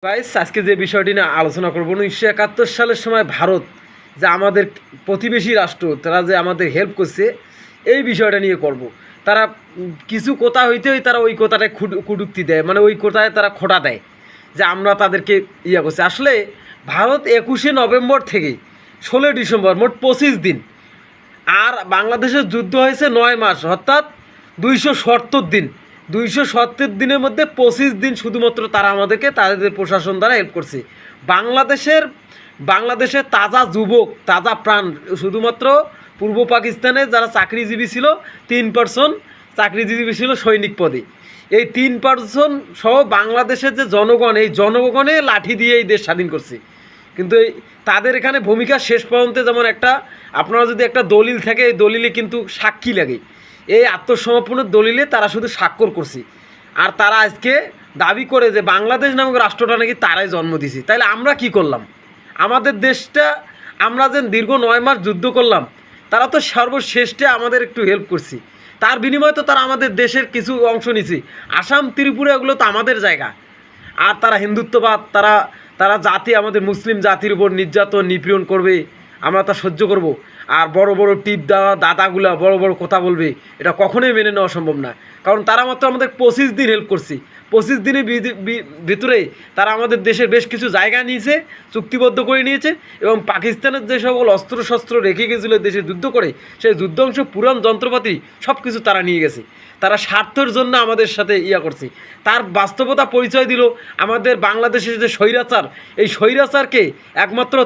Guys আজকে যে বিষয়টি নিয়ে আলোচনা করবো 1971 সালের সময় ভারত যে আমাদের প্রতিবেশী রাষ্ট্র তারা যে আমাদের হেল্প করছে এই বিষয়টা নিয়ে করব। তারা কিছু কথা হইতেই তারা ওই কথাটায় কুটুক্তি দেয়, মানে ওই কথায় তারা খোঁটা দেয় যে আমরা তাদেরকে করছি। আসলে ভারত 21শে নভেম্বর থেকে 16 ডিসেম্বর মোট 25 দিন, আর বাংলাদেশের যুদ্ধ হয়েছে 9 মাস, অর্থাৎ 270 দিন। 270 দিনের মধ্যে 25 দিন শুধুমাত্র তারা আমাদেরকে তাদের প্রশাসন দ্বারা হেল্প করছে। বাংলাদেশের তাজা যুবক, তাজা প্রাণ, শুধুমাত্র পূর্ব পাকিস্তানে যারা চাকরিজীবী ছিল 3% চাকরিজীবী ছিল সৈনিক পদে। এই 3% সহ বাংলাদেশের যে জনগণ, এই জনগণে লাঠি দিয়ে এই দেশ স্বাধীন করছে। কিন্তু এই তাদের এখানে ভূমিকা শেষ পর্যন্ত, যেমন একটা আপনারা যদি একটা দলিল থাকে, এই দলিলে কিন্তু সাক্ষী লাগে, এই আত্মসমর্পণের দলিলে তারা শুধু স্বাক্ষর করছে। আর তারা আজকে দাবি করে যে বাংলাদেশ নামক রাষ্ট্রটা নাকি তারাই জন্ম দিছে। তাইলে আমরা কি করলাম? আমাদের দেশটা আমরা যে দীর্ঘ 9 মাস যুদ্ধ করলাম, তারা তো সর্বশেষে আমাদের একটু হেল্প করছে। তার বিনিময়ে তো তারা আমাদের দেশের কিছু অংশ নিছে। আসাম, ত্রিপুরা এগুলো তো আমাদের জায়গা। আর তারা হিন্দুত্ববাদ, তারা জাতি, আমাদের মুসলিম জাতির উপর নির্যাতন নিপীড়ন করবে, আমরা তা সহ্য করব। আর বড় বড় টিপ দেওয়া দাদাগুলা বড় বড় কথা বলবে, এটা কখনোই মেনে নেওয়া সম্ভব না। কারণ তারা মাত্র আমাদের 25 দিন হেল্প করছে। 25 দিনের ভিতরে তারা আমাদের দেশের বেশ কিছু জায়গা নিয়েছে, চুক্তিবদ্ধ করে নিয়েছে, এবং পাকিস্তানের যে সকল অস্ত্রশস্ত্র রেখে গেছিলো দেশে যুদ্ধ করে, সেই যুদ্ধাংশ, পুরান যন্ত্রপাতি সব কিছু তারা নিয়ে গেছে। তারা স্বার্থের জন্য আমাদের সাথে করছে। তার বাস্তবতা পরিচয় দিল আমাদের বাংলাদেশের যে স্বৈরাচার, এই স্বৈরাচারকে একমাত্র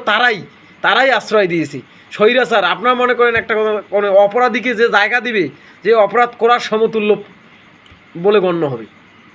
তারাই আশ্রয় দিয়েছে। স্বৈরাচার, আপনারা মনে করেন একটা কোনো অপরাধীকে যে জায়গা দিবে, যে অপরাধ করার সমতুল্য বলে গণ্য হবে।